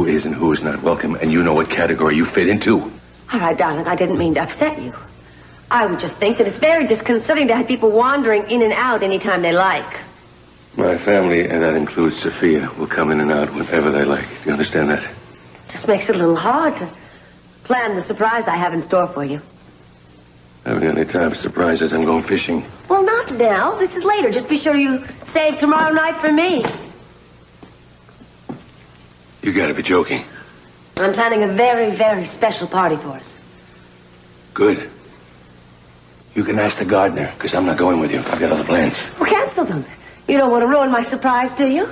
who is and who is not welcome, and you know what category you fit into. All right, darling, I didn't mean to upset you. I would just think that it's very disconcerting to have people wandering in and out anytime they like. My family, and that includes Sophia, will come in and out whenever they like. Do you understand that? Just makes it a little hard to plan the surprise I have in store for you. I haven't got any time for surprises. I'm going fishing. Well, not now. This is later. Just be sure you save tomorrow night for me. You gotta be joking. I'm planning a very, very special party for us. Good. You can ask the gardener, because I'm not going with you. I've got other plans. Well, cancel them. You don't want to ruin my surprise, do you?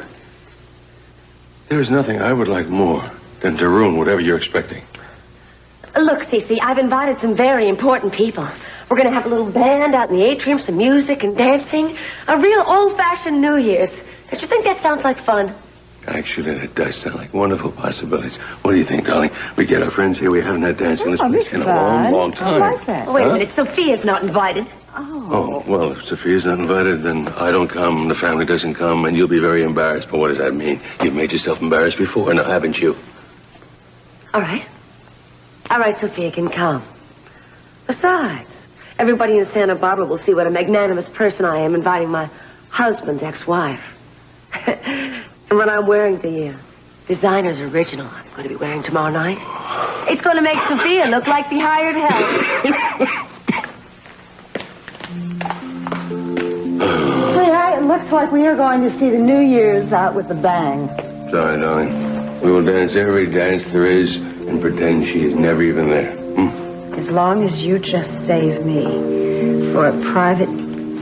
There's nothing I would like more than to ruin whatever you're expecting. Look, Cece, I've invited some very important people. We're going to have a little band out in the atrium, some music and dancing. A real old-fashioned New Year's. Don't you think that sounds like fun? Actually, that does sound like wonderful possibilities. What do you think, darling? We get our friends here. We haven't had dancing in this place in a long, long time. I like that. Oh, wait a minute. Sophia's not invited. Oh, well, if Sophia's not invited, then I don't come, the family doesn't come, and you'll be very embarrassed. But what does that mean? You've made yourself embarrassed before, now haven't you? All right. All right, Sophia can come. Besides, everybody in Santa Barbara will see what a magnanimous person I am inviting my husband's ex-wife. And when I'm wearing the designer's original I'm going to be wearing tomorrow night, it's going to make Sophia look like the hired help. Sweetheart, it looks like we are going to see the New Year's out with a bang. Sorry, darling. We will dance every dance there is and pretend she is never even there. As long as you just save me for a private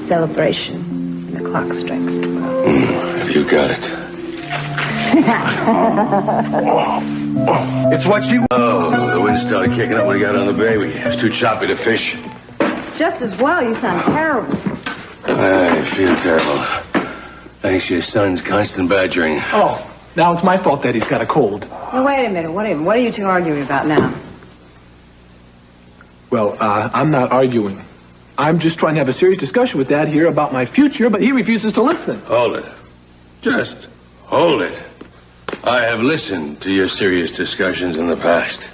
celebration when the clock strikes 12. You got it. It's what she... Oh, the wind started kicking up when we got on the bay. It was too choppy to fish. It's just as well. You sound terrible. I feel terrible. Thanks to your son's constant badgering. Oh, now it's my fault that he's got a cold. Well, wait a minute. What are you two arguing about now? Well, I'm not arguing. I'm just trying to have a serious discussion with Dad here about my future, but he refuses to listen. Hold it. Just hold it. I have listened to your serious discussions in the past.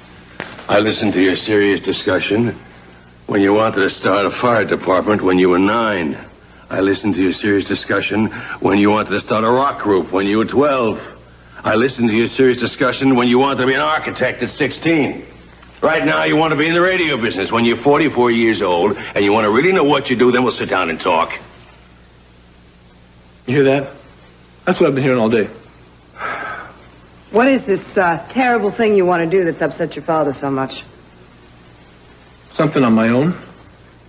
I listened to your serious discussion when you wanted to start a fire department when you were 9. I listened to your serious discussion when you wanted to start a rock group when you were 12. I listened to your serious discussion when you wanted to be an architect at 16. Right now, you want to be in the radio business when you're 44 years old, and you want to really know what you do, then we'll sit down and talk. You hear that? That's what I've been hearing all day. What is this terrible thing you want to do that's upset your father so much? Something on my own.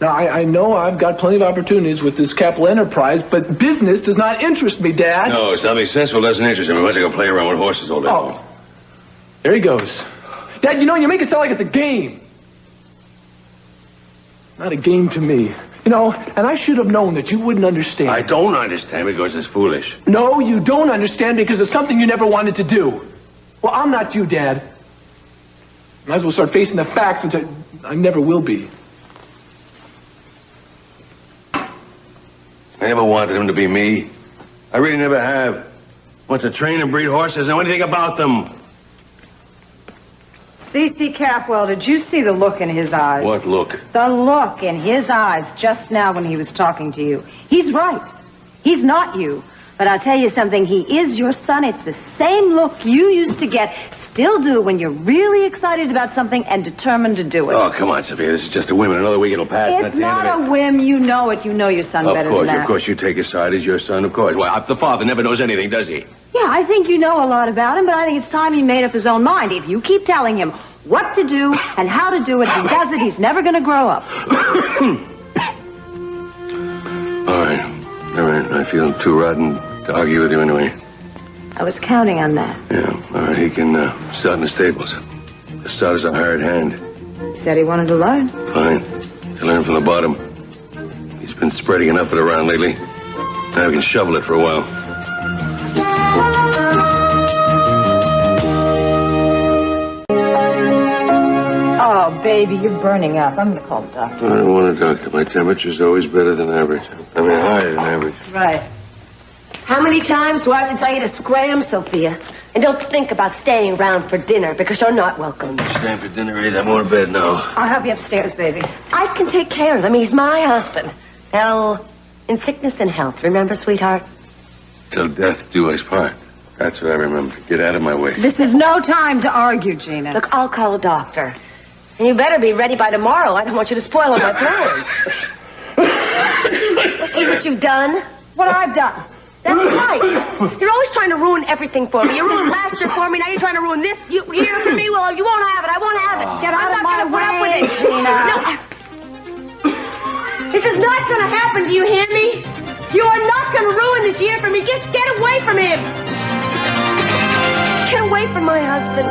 Now, I know I've got plenty of opportunities with this capital enterprise, but business does not interest me, Dad. No, something sensible doesn't interest him. He wants to go play around with horses all day long. Oh, there he goes. Dad, you know, you make it sound like it's a game. Not a game to me. You know, and I should have known that you wouldn't understand. I don't understand because it's foolish. No, you don't understand because it's something you never wanted to do. Well, I'm not you, Dad. Might as well start facing the facts since I never will be. I never wanted him to be me. I really never have. Wants to train and breed horses, know anything about them. C.C. Capwell, did you see the look in his eyes? What look? The look in his eyes just now when he was talking to you. He's right. He's not you. But I'll tell you something. He is your son. It's the same look you used to get, still do, when you're really excited about something and determined to do it. Oh, come on, Sophia. This is just a whim. In another week it'll pass. It's That's the end not of a whim. You know it. You know your son better than that. Of course. You take his side as your son, of course. Well, the father never knows anything, does he? Yeah, I think you know a lot about him, but I think it's time he made up his own mind. If you keep telling him what to do and how to do it, he does it. He's never going to grow up. All right. I feel too rotten to argue with you anyway. I was counting on that. Yeah, all right. He can start in the stables. The start is a hired hand. He said he wanted to learn. Fine. He'll learn from the bottom. He's been spreading enough of it around lately. Now we can shovel it for a while. Oh, baby, you're burning up. I'm going to call the doctor. I don't want a doctor. My temperature's always better than average. I mean, higher than average. Right. How many times do I have to tell you to scram, Sophia? And don't think about staying around for dinner, because you're not welcome. Staying for dinner, Ed. I'm going to bed now. I'll help you upstairs, baby. I can take care of him. He's my husband. Hell, in sickness and health. Remember, sweetheart? Till death do us part. That's what I remember. Get out of my way. This is no time to argue, Gina. Look, I'll call a doctor. And you better be ready by tomorrow. I don't want you to spoil my plan. See what you've done? What I've done. That's right. You're always trying to ruin everything for me. You ruined last year for me. Now you're trying to ruin this year for me. Well, you won't have it. I won't have it. Get out of my way, No. This is not going to happen. Do you hear me? You are not going to ruin this year for me. Just get away from him. Get away from my husband.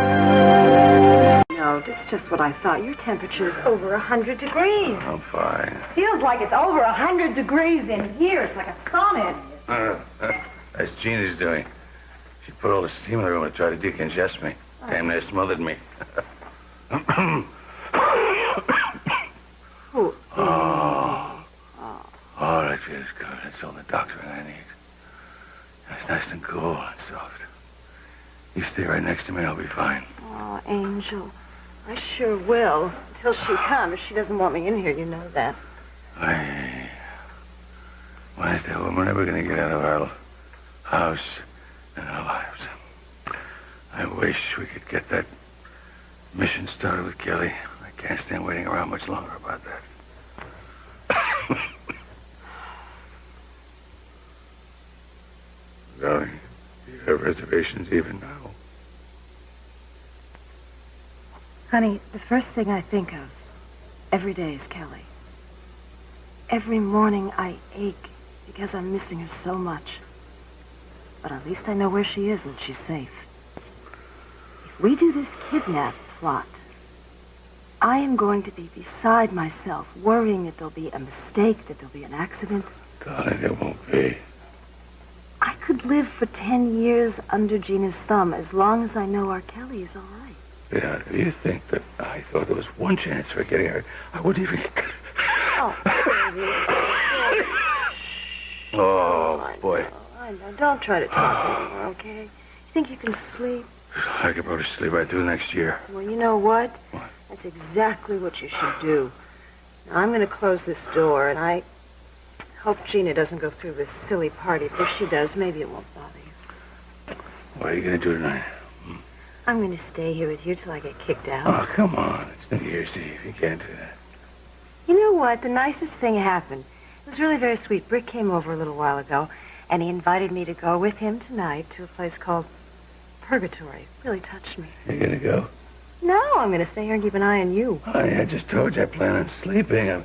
No, that's just what I thought. Your temperature is over 100 degrees. I'm fine. Feels like it's over 100 degrees in here. It's like a sauna. That's Gina's doing. She put all the steam in the room to try to decongest me. Damn near smothered me. Oh, that feels good. That's all the doctor I need. It's nice and cool and soft. You stay right next to me, I'll be fine. Oh, Angel. I sure will. Until she comes. She doesn't want me in here, you know that. Why is that woman never going to get out of our house and our lives? I wish we could get that mission started with Kelly. I can't stand waiting around much longer about that. Darling, do you have reservations even now? Honey, the first thing I think of every day is Kelly. Every morning I ache because I'm missing her so much. But at least I know where she is and she's safe. If we do this kidnap plot, I am going to be beside myself, worrying that there'll be a mistake, that there'll be an accident. Darling, there won't be. I could live for 10 years under Gina's thumb as long as I know our Kelly is all right. Yeah, do you think that I thought there was one chance for getting her? I wouldn't even... Oh, baby. Oh, boy. I know. Don't try to talk anymore, okay? You think you can sleep? I could probably sleep right through next year. Well, you know what? What? That's exactly what you should do. Now, I'm going to close this door, and I hope Gina doesn't go through this silly party. But if she does, maybe it won't bother you. What are you going to do tonight? I'm going to stay here with you till I get kicked out. Oh, come on. It's New Year's Eve. You can't do that. You know what? The nicest thing happened. It was really very sweet. Brick came over a little while ago, and he invited me to go with him tonight to a place called Purgatory. It really touched me. You going to go? No, I'm going to stay here and keep an eye on you. Honey, I just told you I plan on sleeping. I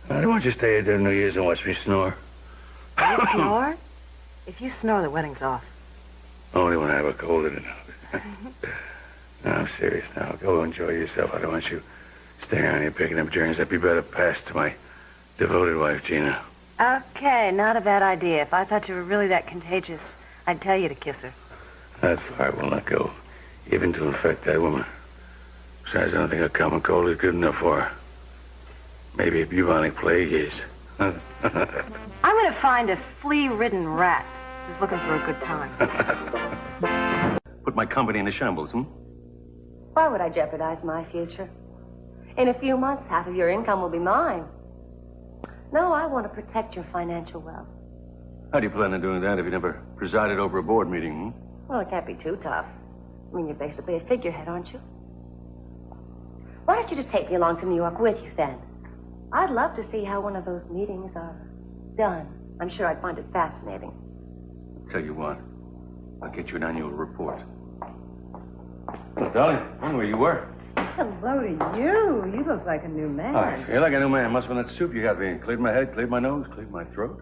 don't want you to stay here during New Year's and watch me snore. You snore? If you snore, the wedding's off. Only when I have a cold in it. No, I'm serious now. Go enjoy yourself. I don't want you staying around here picking up germs. That'd be better passed to my devoted wife, Gina. Okay, not a bad idea. If I thought you were really that contagious, I'd tell you to kiss her. That far will not go, even to infect that woman. Besides, I don't think a common cold is good enough for her. Maybe a bubonic plague is. I'm going to find a flea-ridden rat who's looking for a good time. Put my company into shambles, Why would I jeopardize my future? In a few months, half of your income will be mine. No, I want to protect your financial wealth. How do you plan on doing that if you never presided over a board meeting, Well, it can't be too tough. I mean, you're basically a figurehead, aren't you? Why don't you just take me along to New York with you, then? I'd love to see how one of those meetings are done. I'm sure I'd find it fascinating. Tell you what, I'll get you an annual report. Darling, I wonder where you were. Hello to you. You look like a new man. I feel like a new man. Must have been that soup you got me. Cleared my head, cleared my nose, cleared my throat.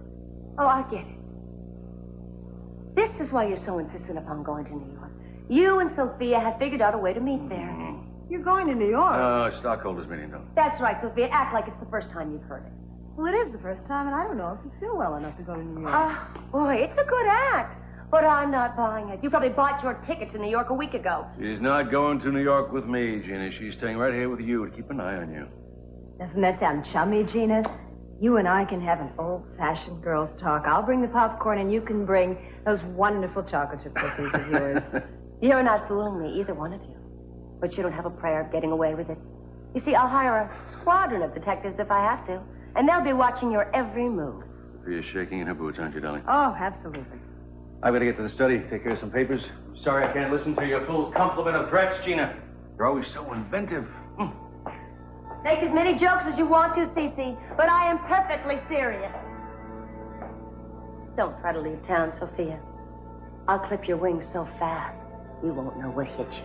Oh, I get it. This is why you're so insistent upon going to New York. You and Sophia have figured out a way to meet there. You're going to New York. Stockholders meeting, though. That's right, Sophia. Act like it's the first time you've heard it. Well, it is the first time, and I don't know if you feel well enough to go to New York. Boy, it's a good act. But I'm not buying it. You probably bought your ticket to New York a week ago. She's not going to New York with me, Gina. She's staying right here with you to keep an eye on you. Doesn't that sound chummy, Gina? You and I can have an old-fashioned girls' talk. I'll bring the popcorn, and you can bring those wonderful chocolate chip cookies of yours. You're not fooling me, either one of you. But you don't have a prayer of getting away with it. You see, I'll hire a squadron of detectives if I have to, and they'll be watching your every move. Sophia's shaking in her boots, aren't you, darling? Oh, absolutely. I've got to get to the study, take care of some papers. Sorry I can't listen to your full complement of threats, Gina. You're always so inventive. Make as many jokes as you want to, Cece, but I am perfectly serious. Don't try to leave town, Sophia. I'll clip your wings so fast, you won't know what hit you.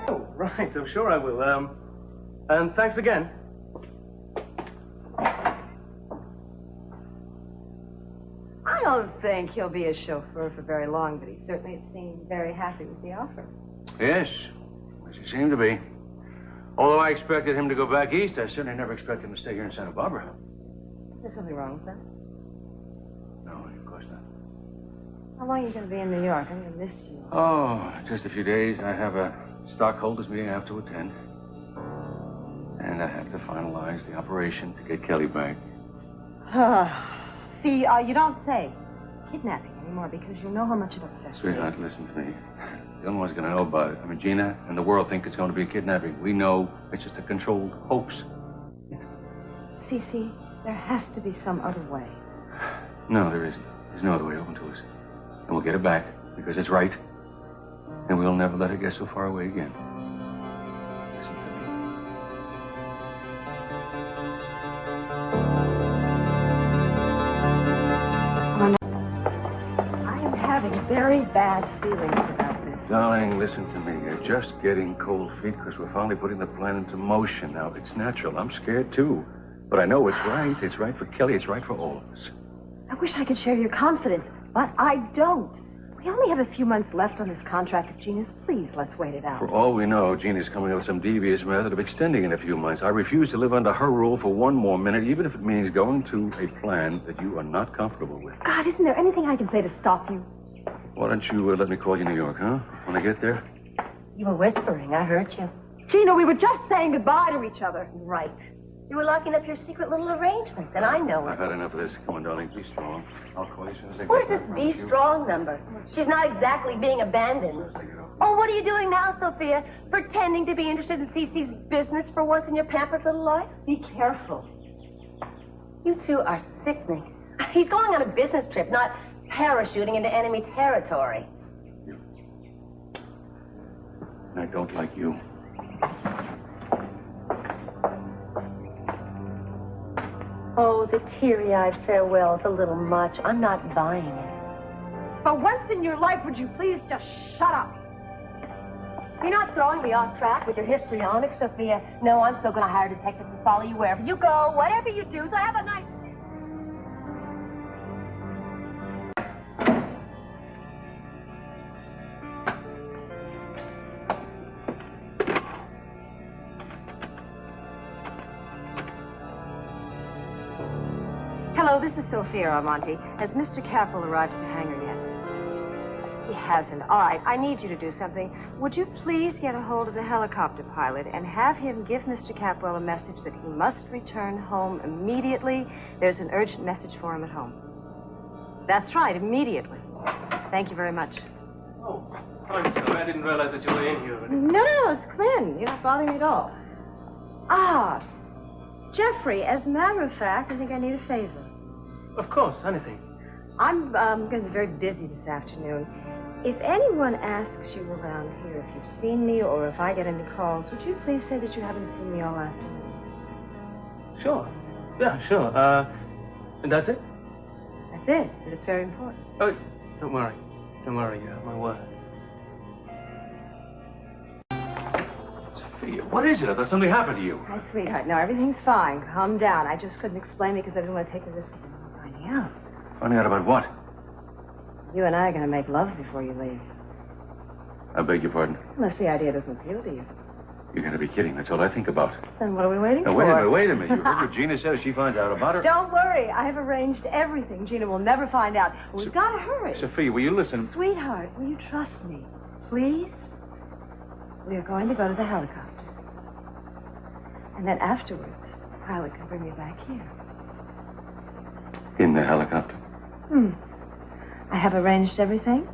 Oh, right. I'm sure I will. And thanks again. I don't think he'll be a chauffeur for very long, but he certainly seemed very happy with the offer. Yes, as he seemed to be. Although I expected him to go back east, I certainly never expected him to stay here in Santa Barbara. Is there something wrong with that? No, of course not. How long are you going to be in New York? I'm going to miss you. Oh, just a few days. I have a stockholders meeting I have to attend. And I have to finalize the operation to get Kelly back. See, you don't say kidnapping anymore because you know how much it upsets me. Sweetheart, listen to me. The only one's going to know about it. I mean, Gina and the world think it's going to be a kidnapping. We know it's just a controlled hoax. Cece, there has to be some other way. No, there isn't. There's no other way open to us. And we'll get her back because it's right. And we'll never let her get so far away again. Listen to me. I am having very bad feelings about this. Darling, listen to me. You're just getting cold feet because we're finally putting the plan into motion. Now, it's natural. I'm scared, too. But I know it's right. It's right for Kelly. It's right for all of us. I wish I could share your confidence, but I don't. We only have a few months left on this contract of Gina's. Please, let's wait it out. For all we know, Gina's coming up with some devious method of extending in a few months. I refuse to live under her rule for one more minute, even if it means going to a plan that you are not comfortable with. God, isn't there anything I can say to stop you? Why don't you let me call you New York, huh? When I get there? You were whispering. I heard you. Gina, we were just saying goodbye to each other. Right. You were locking up your secret little arrangements, and I know I've it. had enough of this. Come on, darling. Be strong. I'll call you as soon as I get Where's back. this I Be promise you. Strong number? She's not exactly being abandoned. Oh, what are you doing now, Sophia? Pretending to be interested in Cece's business for once in your pampered little life? Be careful. You two are sickening. He's going on a business trip, not parachuting into enemy territory. I don't like you. Oh, the teary-eyed farewell's a little much. I'm not buying it. For once in your life, would you please just shut up? You're not throwing me off track with your histrionics, Sophia. No, I'm still going to hire detectives to follow you wherever you go, whatever you do. So have a nice... Hello, this is Sophia Armonti. Has Mr. Capwell arrived at the hangar yet? He hasn't. All right, I need you to do something. Would you please get a hold of the helicopter pilot and have him give Mr. Capwell a message that he must return home immediately? There's an urgent message for him at home. That's right, immediately. Thank you very much. Oh, I'm sorry. I didn't realize that you were in here. No, it's come in. You're not bothering me at all. Ah, Jeffrey, as a matter of fact, I think I need a favor. Of course, anything. I'm going to be very busy this afternoon. If anyone asks you around here if you've seen me or if I get any calls, would you please say that you haven't seen me all afternoon? Sure. Yeah, sure. And that's it? That's it, but it's very important. Oh, don't worry. Don't worry. You have my word. Sophia, what is it? I thought something happened to you. My sweetheart, no, everything's fine. Calm down. I just couldn't explain it because I didn't want to take the risk of anyone finding out. Finding out about what? You and I are going to make love before you leave. I beg your pardon. Unless the idea doesn't appeal to you. You're going to be kidding. That's all I think about. Then what are we waiting Now, for? wait a minute. You heard what Gina said. If she finds out about her... Don't worry. I've arranged everything. Gina will never find out. We've got to hurry. Sophia, will you listen? Sweetheart, will you trust me? Please? We are going to go to the helicopter. And then afterwards, the pilot can bring me back here. In the helicopter. I have arranged everything.